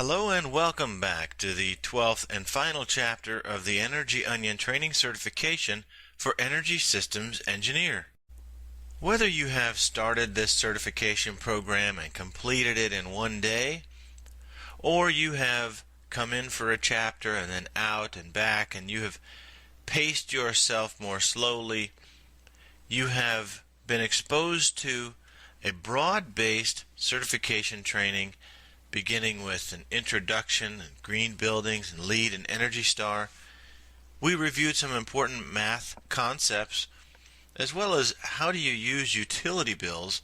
Hello and welcome back to the 12th and final chapter of the Energy Onion Training Certification for Energy Systems Engineer. Whether you have started this certification program and completed it in one day, or you have come in for a chapter and then out and back and you have paced yourself more slowly, you have been exposed to a broad-based certification training beginning with an introduction and green buildings and lead and Energy Star. We reviewed some important math concepts as well as how do you use utility bills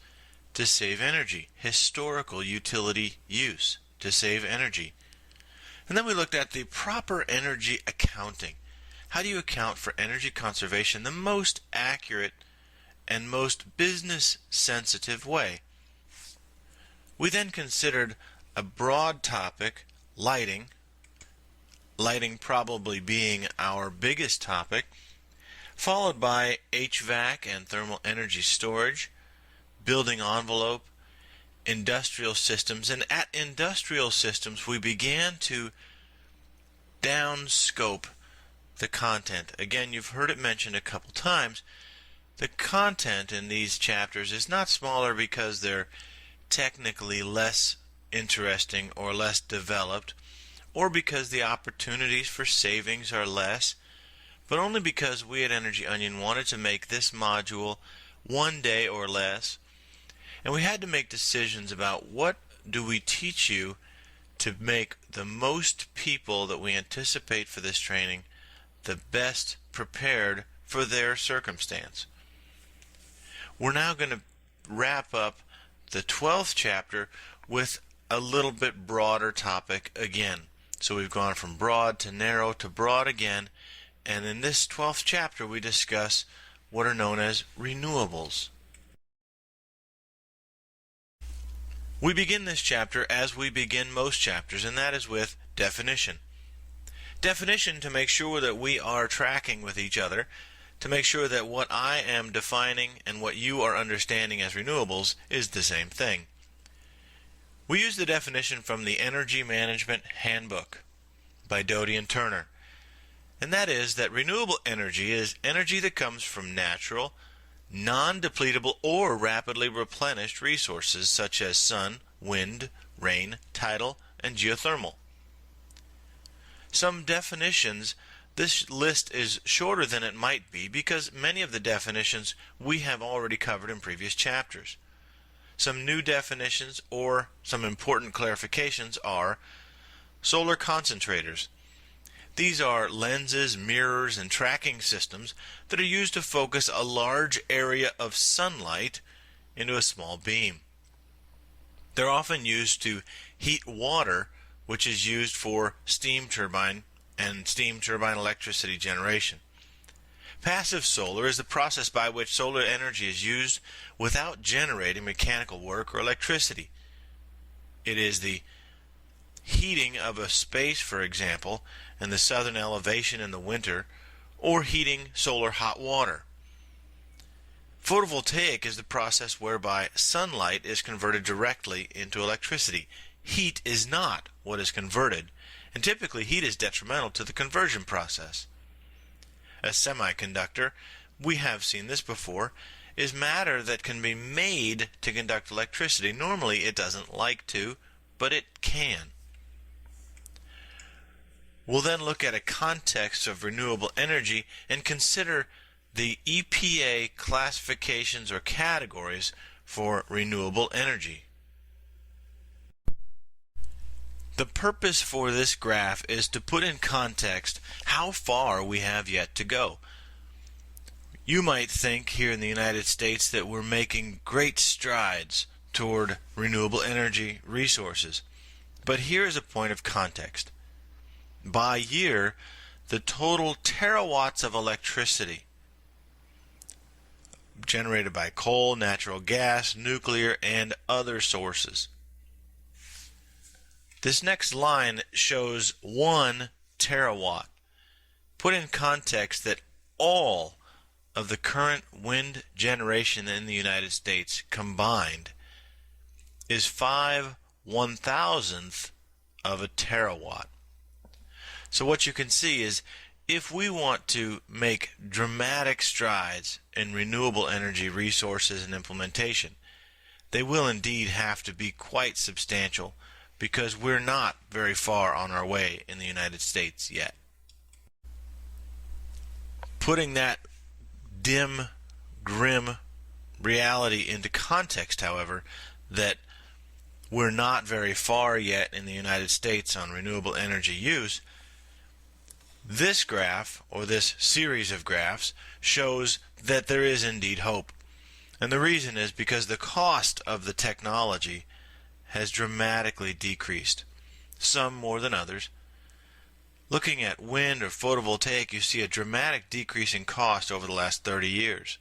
to save energy, historical utility use to save energy. And then we looked at the proper energy accounting. How do you account for energy conservation the most accurate and most business sensitive way? We then considered a broad topic, lighting probably being our biggest topic, followed by HVAC and thermal energy storage, building envelope, industrial systems, and at industrial systems we began to downscope the content. Again, you've heard it mentioned a couple times. The content in these chapters is not smaller because they're technically less interesting or less developed, or because the opportunities for savings are less, but only because we at Energy Onion wanted to make this module one day or less, and we had to make decisions about what do we teach you to make the most people that we anticipate for this training the best prepared for their circumstance. We're now going to wrap up the 12th chapter with a little bit broader topic again. So we've gone from broad to narrow to broad again, and in this 12th chapter we discuss what are known as renewables. We begin this chapter as we begin most chapters, and that is with definition. Definition to make sure that we are tracking with each other, to make sure that what I am defining and what you are understanding as renewables is the same thing. We use the definition from the Energy Management Handbook by Doty and Turner, and that is that renewable energy is energy that comes from natural, non-depletable or rapidly replenished resources such as sun, wind, rain, tidal, and geothermal. Some definitions, this list is shorter than it might be because many of the definitions we have already covered in previous chapters. Some new definitions or some important clarifications are solar concentrators. These are lenses, mirrors, and tracking systems that are used to focus a large area of sunlight into a small beam. They're often used to heat water, which is used for steam turbine and steam turbine electricity generation. Passive solar is the process by which solar energy is used without generating mechanical work or electricity. It is the heating of a space, for example, in the southern elevation in the winter, or heating solar hot water. Photovoltaic is the process whereby sunlight is converted directly into electricity. Heat is not what is converted, and typically heat is detrimental to the conversion process. A semiconductor, we have seen this before, is matter that can be made to conduct electricity. Normally it doesn't like to, but it can. We'll then look at a context of renewable energy and consider the EPA classifications or categories for renewable energy. The purpose for this graph is to put in context how far we have yet to go. You might think here in the United States that we're making great strides toward renewable energy resources. But here is a point of context. By year, the total terawatts of electricity generated by coal, natural gas, nuclear, and other sources. This next line shows 1 terawatt. Put in context that all of the current wind generation in the United States combined is 5/1000th of a terawatt. So what you can see is if we want to make dramatic strides in renewable energy resources and implementation, they will indeed have to be quite substantial because we're not very far on our way in the United States yet. Putting that dim, grim reality into context, however, that we're not very far yet in the United States on renewable energy use, this graph, or this series of graphs, shows that there is indeed hope. And the reason is because the cost of the technology has dramatically decreased, some more than others. Looking at wind or photovoltaic, you see a dramatic decrease in cost over the last 30 years.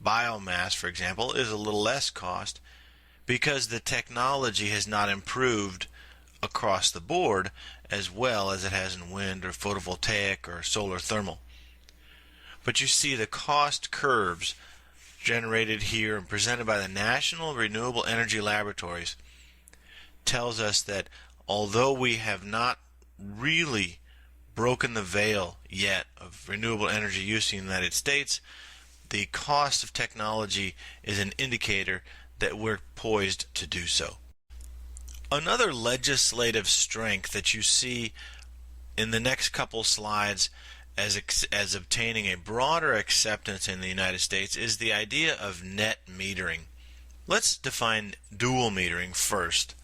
Biomass, for example, is a little less cost because the technology has not improved across the board as well as it has in wind or photovoltaic or solar thermal. But you see the cost curves generated here and presented by the National Renewable Energy Laboratories tells us that although we have not really broken the veil yet of renewable energy use in the United States, the cost of technology is an indicator that we're poised to do so. Another legislative strength that you see in the next couple slides as obtaining a broader acceptance in the United States is the idea of net metering. Let's define dual metering first.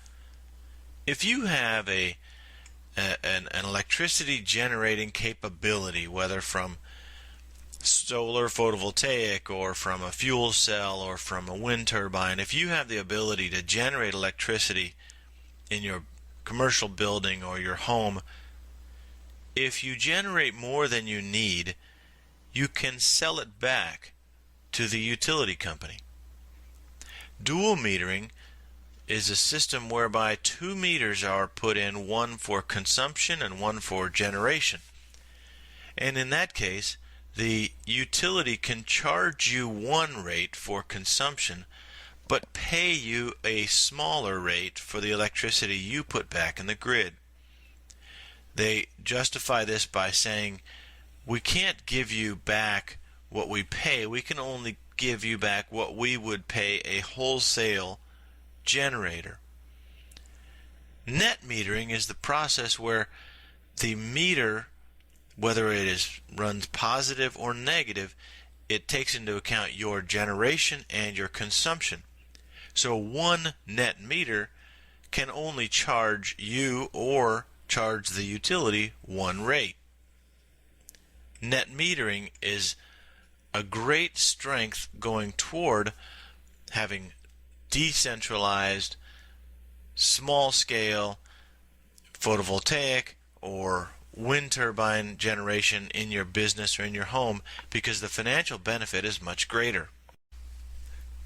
If you have an electricity generating capability, whether from solar photovoltaic or from a fuel cell or from a wind turbine, if you have the ability to generate electricity in your commercial building or your home, if you generate more than you need, you can sell it back to the utility company. Dual metering is a system whereby 2 meters are put in, one for consumption and one for generation. And in that case, the utility can charge you one rate for consumption, but pay you a smaller rate for the electricity you put back in the grid. They justify this by saying, we can't give you back what we pay, we can only give you back what we would pay a wholesale generator. Net metering is the process where the meter, whether it runs positive or negative, it takes into account your generation and your consumption. So one net meter can only charge you or charge the utility one rate. Net metering is a great strength going toward having decentralized, small-scale photovoltaic or wind turbine generation in your business or in your home, because the financial benefit is much greater.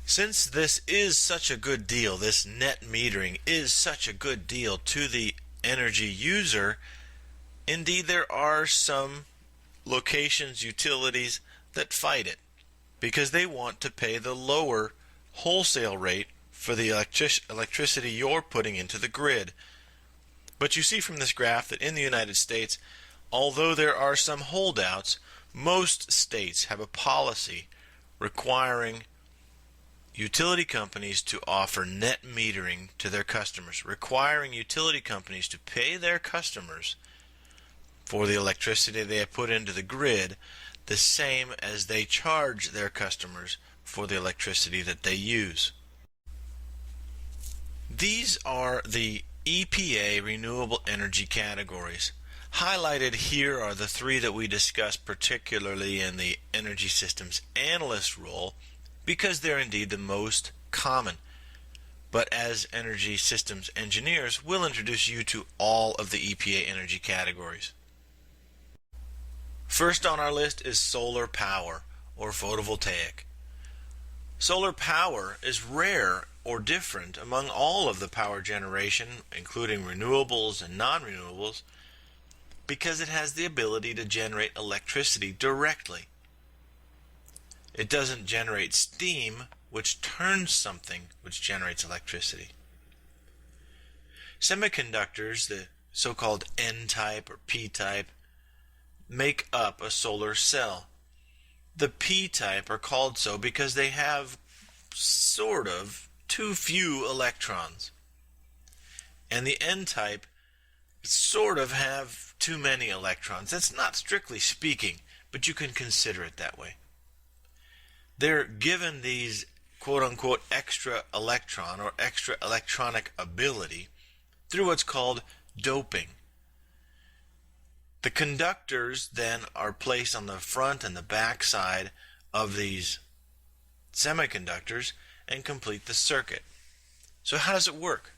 Since this is such a good deal, this net metering is such a good deal to the energy user, indeed there are some locations, utilities that fight it because they want to pay the lower wholesale rate for the electricity you're putting into the grid. But you see from this graph that in the United States, although there are some holdouts, most states have a policy requiring utility companies to offer net metering to their customers, requiring utility companies to pay their customers for the electricity they have put into the grid the same as they charge their customers for the electricity that they use. These are the EPA renewable energy categories. Highlighted here are the three that we discussed particularly in the Energy Systems Analyst role because they're indeed the most common. But as energy systems engineers, we'll introduce you to all of the EPA energy categories. First on our list is solar power or photovoltaic. Solar power is rare or different among all of the power generation, including renewables and non-renewables, because it has the ability to generate electricity directly. It doesn't generate steam, which turns something which generates electricity. Semiconductors, the so-called N-type or P-type, make up a solar cell. The P-type are called so because they have sort of too few electrons. And the N-type sort of have too many electrons. That's not strictly speaking, but you can consider it that way. They're given these quote-unquote extra electron or extra electronic ability through what's called doping. The conductors then are placed on the front and the back side of these semiconductors and complete the circuit. So how does it work?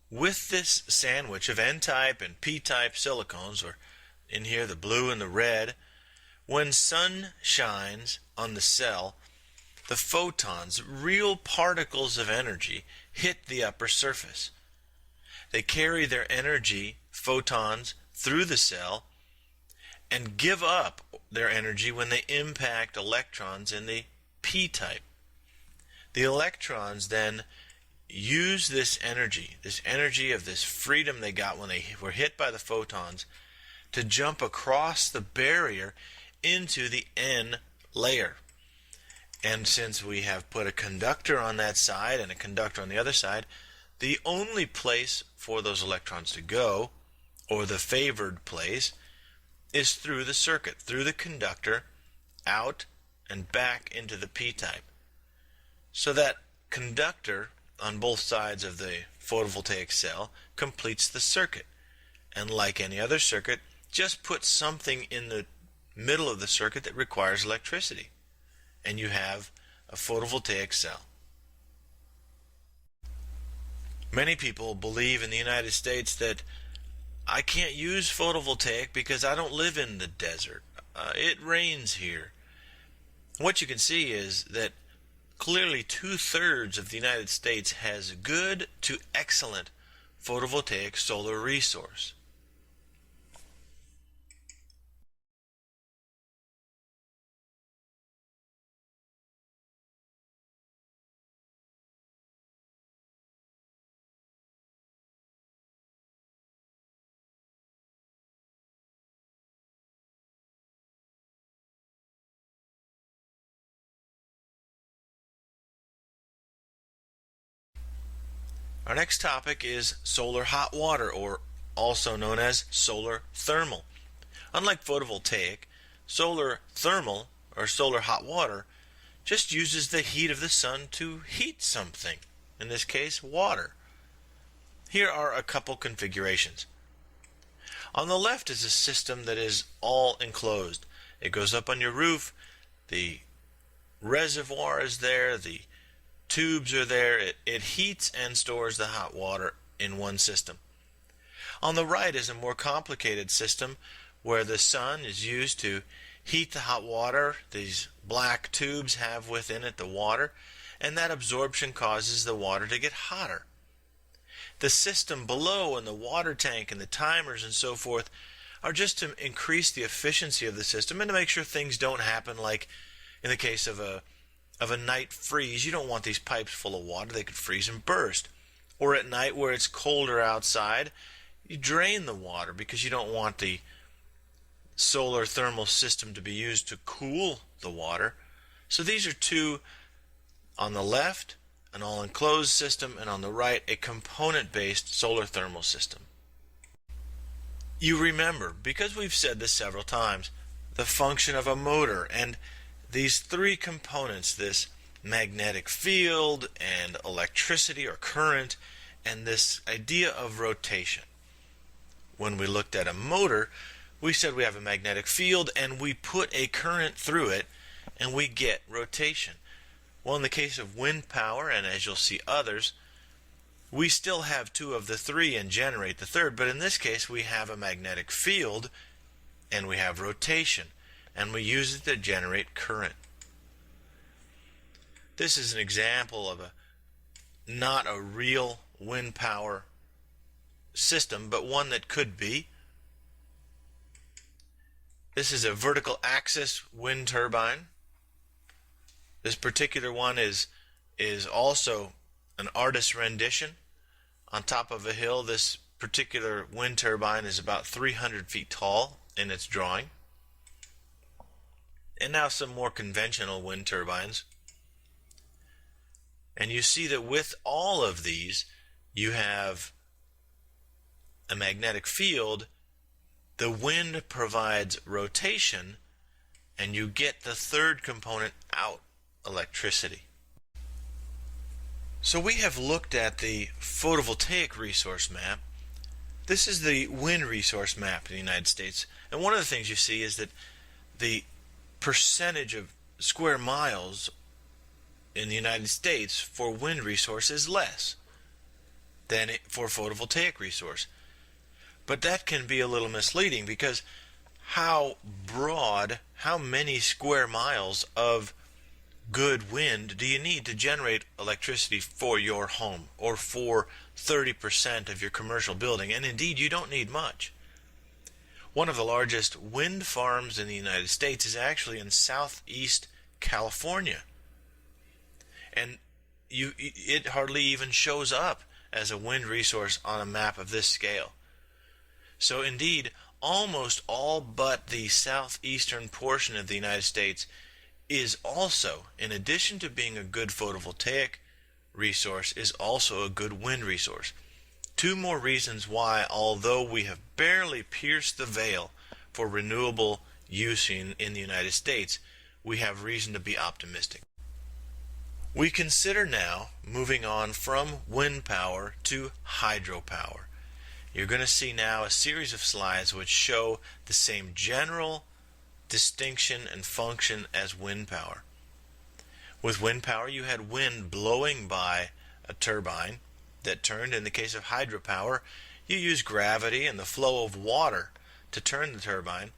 With this sandwich of N-type and P-type silicones, or in here the blue and the red, when sun shines on the cell, the photons, real particles of energy, hit the upper surface. They carry their energy, photons, through the cell and give up their energy when they impact electrons in the P-type. The electrons then use this energy of this freedom they got when they were hit by the photons, to jump across the barrier into the N layer. And since we have put a conductor on that side and a conductor on the other side, the only place for those electrons to go, or the favored place, is through the circuit, through the conductor, out and back into the P-type. So that conductor on both sides of the photovoltaic cell completes the circuit. And like any other circuit, just put something in the middle of the circuit that requires electricity, and you have a photovoltaic cell. Many people believe in the United States that I can't use photovoltaic because I don't live in the desert. It rains here. What you can see is that clearly 2/3 of the United States has good to excellent photovoltaic solar resource. Our next topic is solar hot water, or also known as solar thermal. Unlike photovoltaic, solar thermal, or solar hot water, just uses the heat of the sun to heat something, in this case, water. Here are a couple configurations. On the left is a system that is all enclosed. It goes up on your roof, the reservoir is there, the tubes are there. It heats and stores the hot water in one system. On the right is a more complicated system where the sun is used to heat the hot water. These black tubes have within it the water, and that absorption causes the water to get hotter. The system below and the water tank and the timers and so forth are just to increase the efficiency of the system and to make sure things don't happen, like in the case of a night freeze. You don't want these pipes full of water. They could freeze and burst. Or at night where it's colder outside, you drain the water because you don't want the solar thermal system to be used to cool the water. So these are two on the left, an all-enclosed system, and on the right, a component-based solar thermal system. You remember, because we've said this several times, the function of a motor, and these three components, this magnetic field and electricity or current, and this idea of rotation. When we looked at a motor, we said we have a magnetic field and we put a current through it and we get rotation. Well, in the case of wind power, and as you'll see others, we still have two of the three and generate the third, but in this case we have a magnetic field and we have rotation, and we use it to generate current. This is an example of not a real wind power system, but one that could be. This is a vertical axis wind turbine. This particular one is also an artist's rendition on top of a hill. This particular wind turbine is about 300 feet tall in its drawing. And now some more conventional wind turbines. And you see that with all of these, you have a magnetic field. The wind provides rotation, and you get the third component out, electricity. So we have looked at the photovoltaic resource map. This is the wind resource map in the United States. And one of the things you see is that the percentage of square miles in the United States for wind resource is less than for photovoltaic resource. But that can be a little misleading, because how many square miles of good wind do you need to generate electricity for your home or for 30% of your commercial building? And indeed, you don't need much. One of the largest wind farms in the United States is actually in southeast California. And it hardly even shows up as a wind resource on a map of this scale. So indeed, almost all but the southeastern portion of the United States is also, in addition to being a good photovoltaic resource, is also a good wind resource. Two more reasons why, although we have barely pierced the veil for renewable use in the United States, we have reason to be optimistic. We consider now moving on from wind power to hydropower. You're going to see now a series of slides which show the same general distinction and function as wind power. With wind power, you had wind blowing by a turbine that turned. In the case of hydropower, you use gravity and the flow of water to turn the turbine,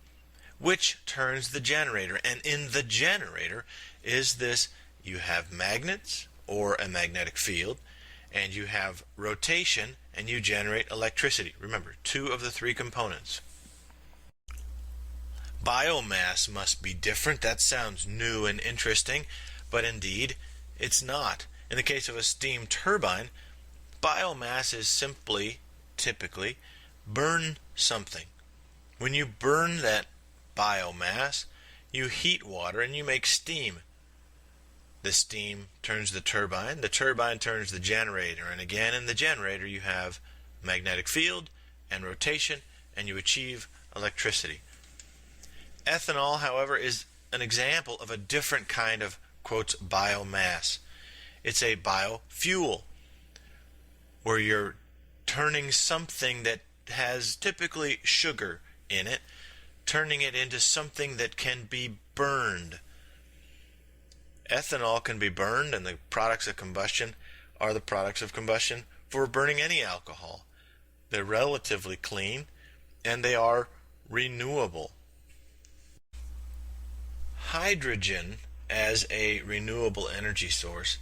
which turns the generator. And in the generator is this: you have magnets or a magnetic field, and you have rotation, and you generate electricity. Remember, two of the three components. Biomass must be different. That sounds new and interesting, but indeed, it's not. In the case of a steam turbine, biomass is simply, typically, burn something. When you burn that biomass, you heat water and you make steam. The steam turns the turbine turns the generator, and again in the generator you have magnetic field and rotation, and you achieve electricity. Ethanol, however, is an example of a different kind of, quotes, biomass. It's a biofuel, where you're turning something that has typically sugar in it, turning it into something that can be burned. Ethanol can be burned, and the products of combustion are the products of combustion for burning any alcohol. They're relatively clean, and they are renewable. Hydrogen, as a renewable energy source,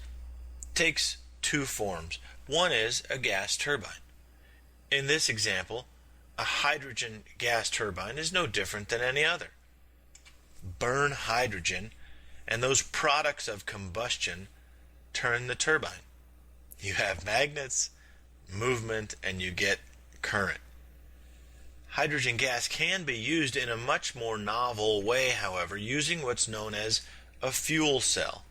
takes two forms. One is a gas turbine. In this example, a hydrogen gas turbine is no different than any other. Burn hydrogen, and those products of combustion turn the turbine. You have magnets, movement, and you get current. Hydrogen gas can be used in a much more novel way, however, using what's known as a fuel cell.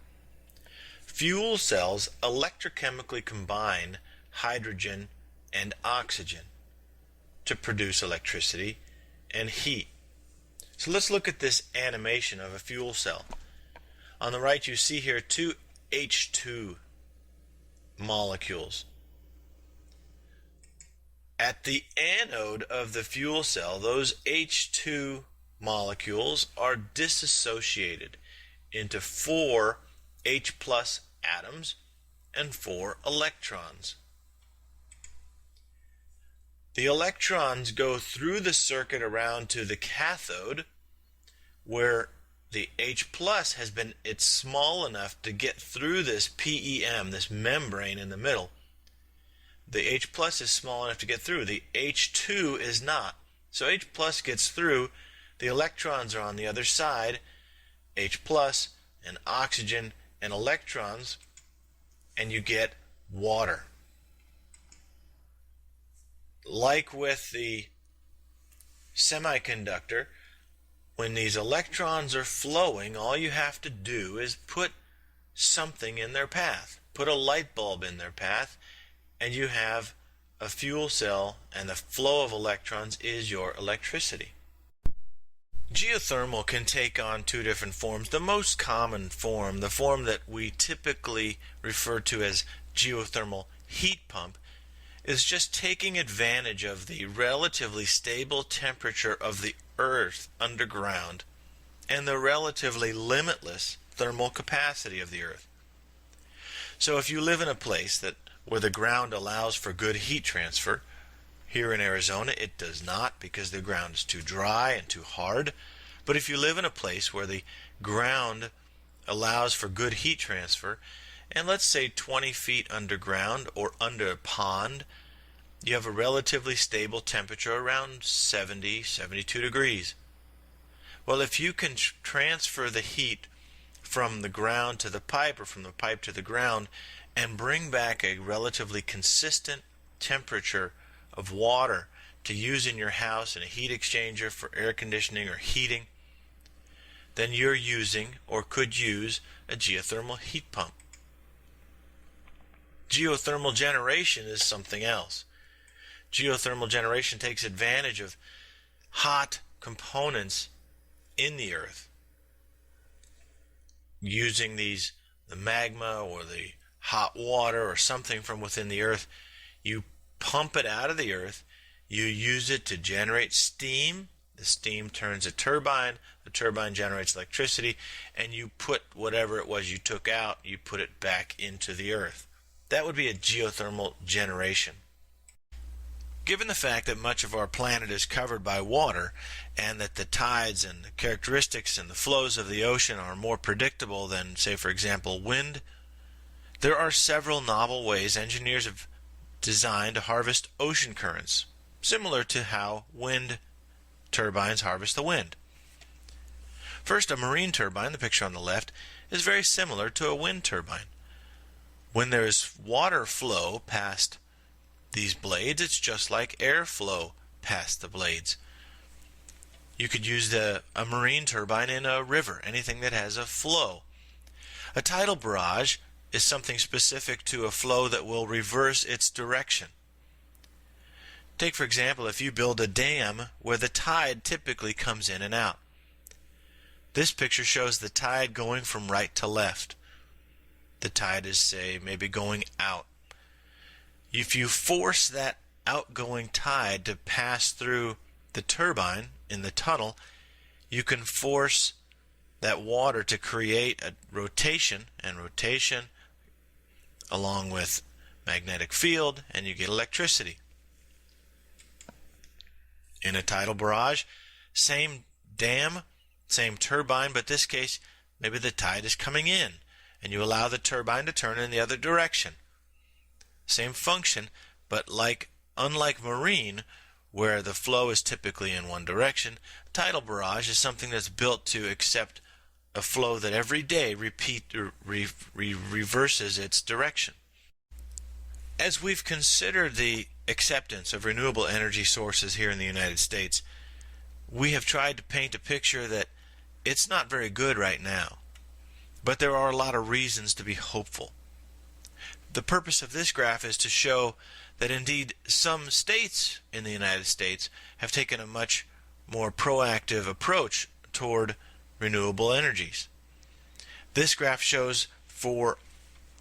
Fuel cells electrochemically combine hydrogen and oxygen to produce electricity and heat. So let's look at this animation of a fuel cell. On the right you see here two H2 molecules. At the anode of the fuel cell, those H2 molecules are dissociated into 4 H plus atoms and 4 electrons. The electrons go through the circuit around to the cathode, where the H plus it's small enough to get through this PEM, this membrane in the middle. The H plus is small enough to get through. The H2 is not. So H plus gets through. The electrons are on the other side. H plus and oxygen and electrons, and you get water. like with the semiconductor, when these electrons are flowing, all you have to do is put something in their path. Put a light bulb in their path, and you have a fuel cell, and the flow of electrons is your electricity. Geothermal can take on two different forms. The most common form, the form that we typically refer to as geothermal heat pump, is just taking advantage of the relatively stable temperature of the earth underground and the relatively limitless thermal capacity of the earth. So if you live in a place where the ground allows for good heat transfer, here in Arizona it does not, because the ground is too dry and too hard. But if you live in a place where the ground allows for good heat transfer, and let's say 20 feet underground or under a pond, you have a relatively stable temperature around 70, 72 degrees. Well, if you can transfer the heat from the ground to the pipe or from the pipe to the ground and bring back a relatively consistent temperature of water to use in your house in a heat exchanger for air conditioning or heating, then you're using or could use a geothermal heat pump. Geothermal generation is something else. Geothermal generation takes advantage of hot components in the earth, using the magma or the hot water or something from within the earth. You pump it out of the earth, you use it to generate steam. The steam turns a turbine, the turbine generates electricity, and you put whatever it was you took out, you put it back into the earth. That would be a geothermal generation. Given the fact that much of our planet is covered by water, and that the tides and the characteristics and the flows of the ocean are more predictable than, say, for example, wind, there are several novel ways engineers have designed to harvest ocean currents, similar to how wind turbines harvest the wind. First, a marine turbine, the picture on the left, is very similar to a wind turbine. When there is water flow past these blades, it's just like airflow past the blades. You could use a marine turbine in a river, anything that has a flow. A tidal barrage is something specific to a flow that will reverse its direction. Take, for example, if you build a dam where the tide typically comes in and out. This picture shows the tide going from right to left. The tide is, say, maybe going out. If you force that outgoing tide to pass through the turbine in the tunnel, you can force that water to create a rotation, and rotation along with magnetic field, and you get electricity. In a tidal barrage, same dam, same turbine, but this case, maybe the tide is coming in, and you allow the turbine to turn in the other direction. Same function, but unlike marine, where the flow is typically in one direction, tidal barrage is something that's built to accept a flow that every day reverses its direction. As we've considered the acceptance of renewable energy sources here in the United States, we have tried to paint a picture that it's not very good right now, but there are a lot of reasons to be hopeful. The purpose of this graph is to show that indeed some states in the United States have taken a much more proactive approach toward renewable energies. This graph shows for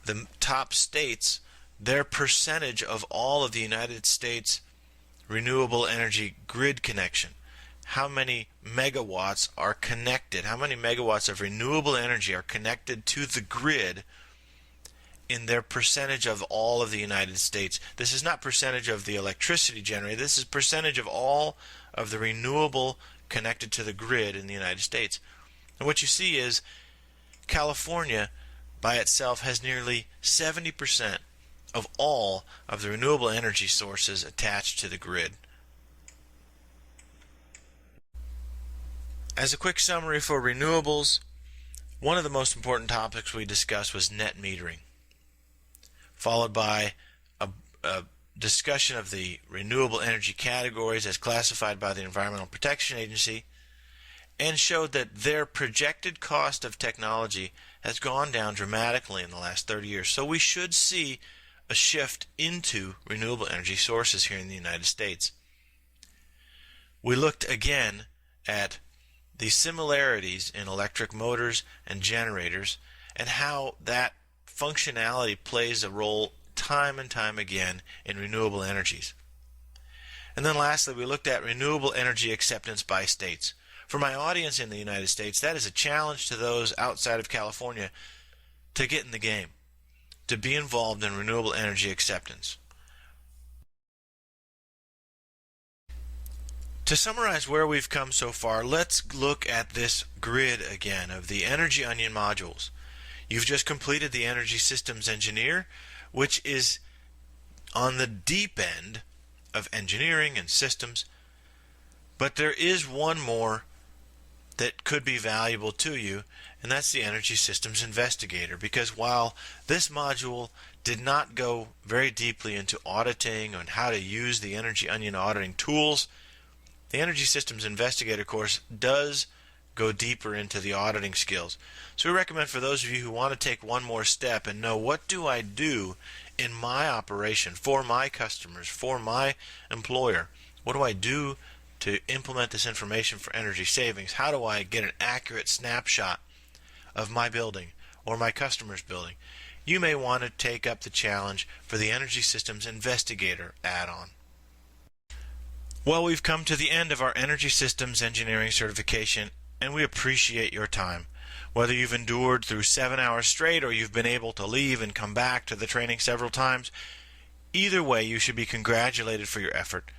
the top states their percentage of all of the United States renewable energy grid connection. How many megawatts are connected? How many megawatts of renewable energy are connected to the grid in their percentage of all of the United States? This is not percentage of the electricity generated. This is percentage of all of the renewable connected to the grid in the United States. And what you see is California by itself has nearly 70% of all of the renewable energy sources attached to the grid. As a quick summary for renewables, one of the most important topics we discussed was net metering, followed by a discussion of the renewable energy categories as classified by the Environmental Protection Agency, and showed that their projected cost of technology has gone down dramatically in the last 30 years. So we should see a shift into renewable energy sources here in the United States. We looked again at the similarities in electric motors and generators and how that functionality plays a role time and time again in renewable energies. And then lastly, we looked at renewable energy acceptance by states. For my audience in the United States, that is a challenge to those outside of California to get in the game, to be involved in renewable energy acceptance. To summarize where we've come so far, let's look at this grid again of the Energy Onion modules. You've just completed the Energy Systems Engineer, which is on the deep end of engineering and systems, but there is one more that could be valuable to you, and that's the Energy Systems Investigator, because while this module did not go very deeply into auditing and how to use the Energy Onion auditing tools, the Energy Systems Investigator course does go deeper into the auditing skills. So we recommend for those of you who want to take one more step and know, what do I do in my operation, for my customers, for my employer? What do I do to implement this information for energy savings? How do I get an accurate snapshot of my building or my customer's building? You may want to take up the challenge for the Energy Systems Investigator add-on. Well, we've come to the end of our Energy Systems Engineering certification, and we appreciate your time. Whether you've endured through 7 hours straight or you've been able to leave and come back to the training several times, either way you should be congratulated for your effort.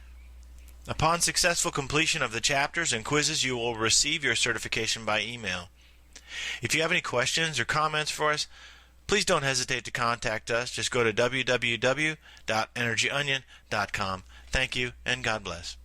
Upon successful completion of the chapters and quizzes, you will receive your certification by email. If you have any questions or comments for us, please don't hesitate to contact us. Just go to www.energyonion.com. Thank you, and God bless.